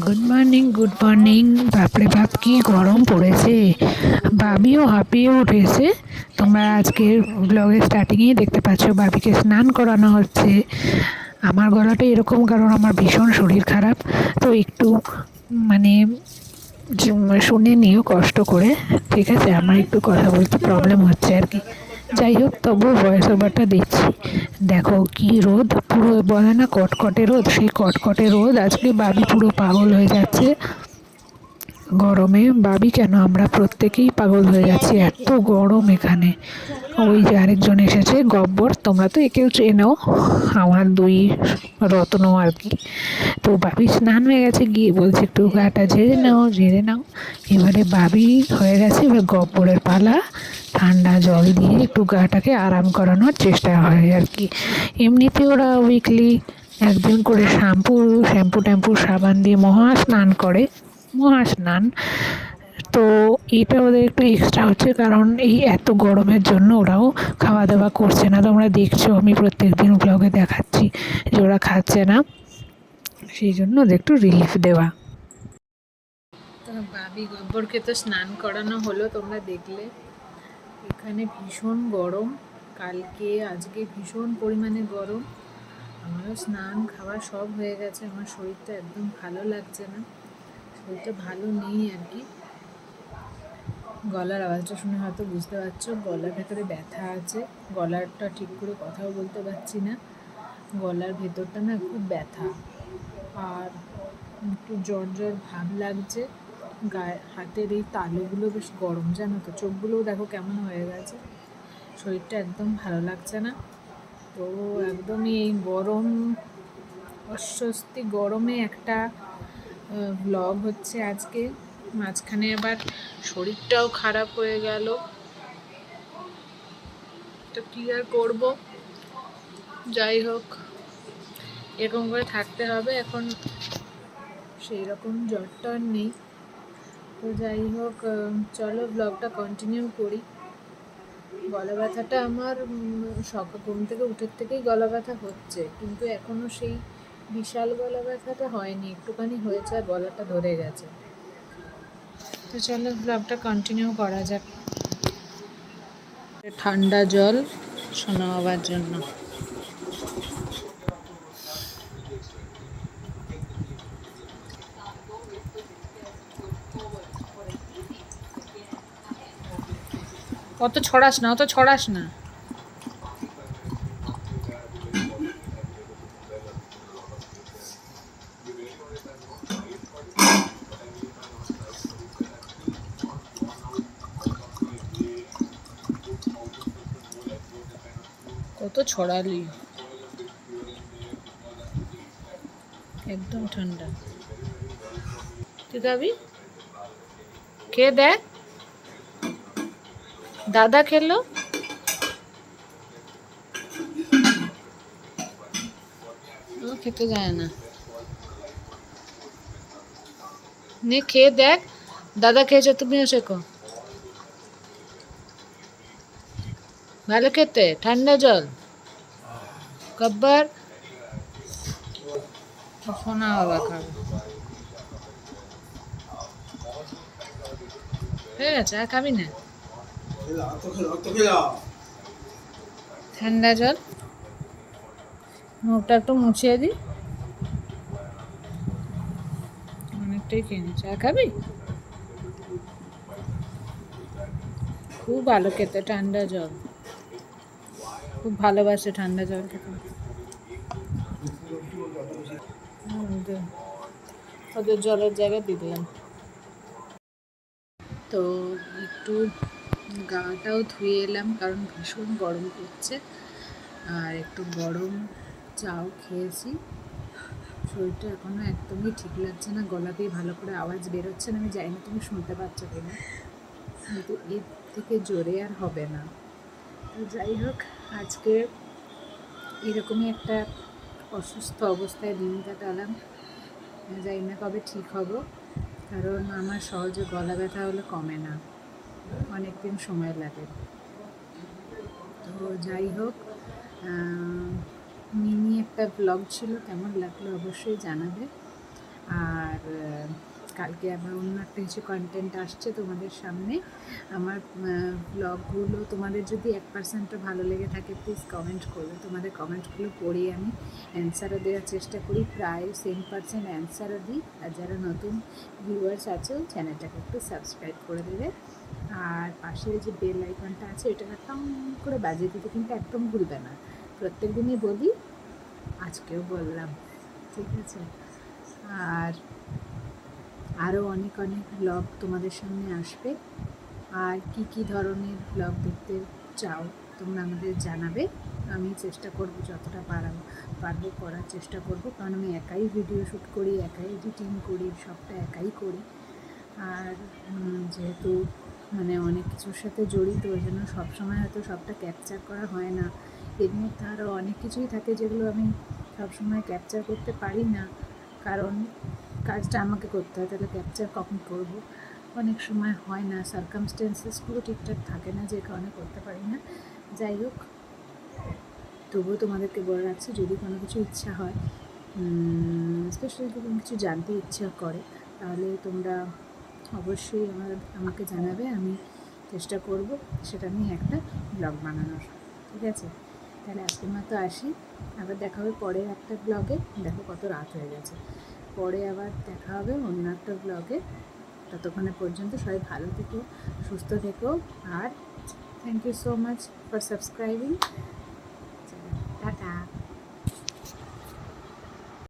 Good morning. বাপরে বাপ কি গরম পড়েছে, বাবিও হাঁপিয়ে উঠেছে। তোমরা আজকের ব্লগের স্টার্টিংয়েই দেখতে পাচ্ছ বাবিকে স্নান করানো হচ্ছে। আমার গলাটা এরকম কারণ আমার ভীষণ শরীর খারাপ, তো একটু মানে শুনে নিও কষ্ট করে, ঠিক আছে? আমার একটু কথা বলতে প্রবলেম হচ্ছে আর কি। যাই হোক, তবুও ভয়েস ওভারটা দিচ্ছি। দেখো কি রোদ, পুরো বলে না কটকটে রোদ, সেই কটকটে রোদ। আজকে বাবি পুরো পাগল হয়ে যাচ্ছে গরমে। বাবি কেন, আমরা প্রত্যেকেই পাগল হয়ে যাচ্ছি, এত গরম এখানে। ওই যে আরেকজন এসেছে গব্বর, তোমরা তো একেও চেনো, আমার দুই রত্ন আর কি। তো বাবি স্নান হয়ে গেছে, গিয়ে বলছে একটু গাটা ঝেড়ে নাও। এবারে বাবি হয়ে গেছে, এবার গব্বরের পালা। ঠান্ডা জল দিয়ে একটু গাটাকে আরাম করানোর চেষ্টা হয় আর কি। এমনিতে ওরা উইকলি একদিন করে শ্যাম্পু ট্যাম্পু সাবান দিয়ে মহা স্নান। তো এটা ওদের একটু এক্সট্রা হচ্ছে, কারণ এই এত গরমের জন্য ওরাও খাওয়া দাওয়া করছে না। তোমরা দেখছো, আমি প্রত্যেক দিন ব্লগে দেখাচ্ছি যে ওরা খাচ্ছে না, সেই জন্য ওদের একটু রিলিফ দেওয়া। তো বাবি গব্বরকে তো স্নান করানো হলো, তোমরা দেখলে। এখানে ভীষণ গরম, কালকে আজকে ভীষণ পরিমাণে গরম। আমারও স্নান খাওয়া সব হয়ে গেছে, আমার শরীরটা একদম ভালো লাগছে না, শরীরটা ভালো নেই আর কি। গলার আওয়াজটা শুনে হয়তো বুঝতে পারছো, গলার ভেতরে ব্যথা আছে, গলাটা ঠিক করে কথাও বলতে পারছি না, গলার ভেতরটা না খুব ব্যথা, আর একটু জ্বর ভাব লাগছে। গায়ে হাতের এই তালুগুলো বেশ গরম, জানো তো, চোখগুলোও দেখো কেমন হয়ে গেছে, শরীরটা একদম ভালো লাগছে না। তো একদমই এই গরম, অস্বস্তি গরমে একটা ব্লগ হচ্ছে আজকে। মাঝখানে আবার শরীরটাও খারাপ হয়ে গেল, তো কি আর করবো। যাই হোক, এরকম করে থাকতে হবে এখন, সেই রকম জ্বরটা আর নেই। তো যাই হোক, চলো ব্লগটা কন্টিনিউ করি। গলা ব্যথাটা আমার সকাল ঘুম থেকে উঠের থেকেই গলা ব্যথা হচ্ছে, কিন্তু এখনও সেই বিশাল গলা ব্যথাটা হয়নি, একটুখানি হয়েছে আর গলাটা ধরে গেছে। তো চলো ব্লগটা কন্টিনিউ করা যাক। ঠান্ডা জল শোনা হওয়ার জন্য। অত ছড়াস না। কত ছড়ালি, একদম ঠান্ডা। তুই খাবি? খেয়ে দেখ, দাদা খেলো। খেতে যায় না, নে খেয়ে দেখ, দাদা খেয়েছে, তুমিও শেখো। ভালো খেতে, ঠান্ডা জল। গব্বর সোনা বাবা খাবে, হয়ে গেছে, আর খাবি না? ঠান্ডা জল, মুখটা একটু মুছিয়ে দি, অনেকটাই খেয়ে নিচ্ছে, আর খাবি? খুব ভালো খেতে ঠান্ডা জল, খুব ভালোবাসে ঠান্ডা জল খেতে। ওদের জলের জায়গায় দিয়ে দিলাম। তো একটু গাটাও ধুয়ে এলাম, কারণ ভীষণ গরম করছে, আর একটু গরম চাও খেয়েছি। শরীরটা এখনও একদমই ঠিক লাগছে না, গলাতেই ভালো করে আওয়াজ বেরোচ্ছে না, আমি জানি না তুমি শুনতে পাচ্ছ কিনা, কিন্তু এর থেকে জোরে আর হবে না। তো যাই হোক, আজকে এরকমই একটা অসুস্থ অবস্থায় দিন কাটালাম, জানি না কবে ঠিক হব, কারণ আমার সহজে গলা ব্যথা হলে কমে না, অনেক দিন সময় লাগে। তো যাই হোক, মিনি একটা ব্লগ ছিল, কেমন লাগলো অবশ্যই জানাবে। আর কালকে আবার অন্য একটা কিছু কন্টেন্ট আসছে তোমাদের সামনে। আমার ব্লগগুলো তোমাদের যদি 1%ও ভালো লেগে থাকে প্লিজ কমেন্ট করবে। তোমাদের কমেন্টগুলো পড়ে আমি অ্যান্সারও দেওয়ার চেষ্টা করি, প্রায় 10% অ্যান্সারও দিই। আর যারা নতুন ভিউয়ার্স আছে চ্যানেলটাকে একটু সাবস্ক্রাইব করে দেবে। আর পাশের যে বেল আইকনটা আছে ওটাকে টং করে বাজিয়ে দিতে কিন্তু একদম ভুলবে না। প্রত্যেক দিনই বলি, আজকেও বললাম, ঠিক আছে? আর আরও অনেক অনেক ব্লগ তোমাদের সামনে আসবে। আর কি কি ধরনের ব্লগ দেখতে চাও তোমরা আমাদের জানাবে। আমি চেষ্টা করব যতটা পারবো করার চেষ্টা করব, কারণ আমি একাই ভিডিও শ্যুট করি, একাই এডিটিং করি, সবটা একাই করি। আর যেহেতু মানে অনেক কিছুর সাথে জড়িত, ওই জন্য সবসময় হয়তো সবটা ক্যাপচার করা হয় না। এর মধ্যে আরও অনেক কিছুই থাকে যেগুলো আমি সবসময় ক্যাপচার করতে পারি না, কারণ কাজটা আমাকে করতে হয়, তাহলে ক্যাপচার কখন করব? অনেক সময় হয় না, সার্কামস্টেন্সেসগুলো ঠিকঠাক থাকে না, যে কারণে করতে পারি না। যাই হোক, তবুও তোমাদেরকে বলে রাখছি, যদি কোনো কিছু ইচ্ছা হয়, স্পেশালি যদি কোনো কিছু জানতে ইচ্ছা করে, তাহলে তোমরা অবশ্যই আমাকে জানাবে। আমি চেষ্টা করব সেটা নিয়ে একটা ব্লগ বানানোর, ঠিক আছে? তাহলে আজকের মতো আসি, আবার দেখা হবে পরের একটা ব্লগে। দেখো কত রাত হয়ে গেছে, পরে আবার দেখা হবে অন্য একটা ব্লগে। ততক্ষণে পর্যন্ত সবাই ভালো থেকো, সুস্থ থেকো। আর thank you so much for subscribing.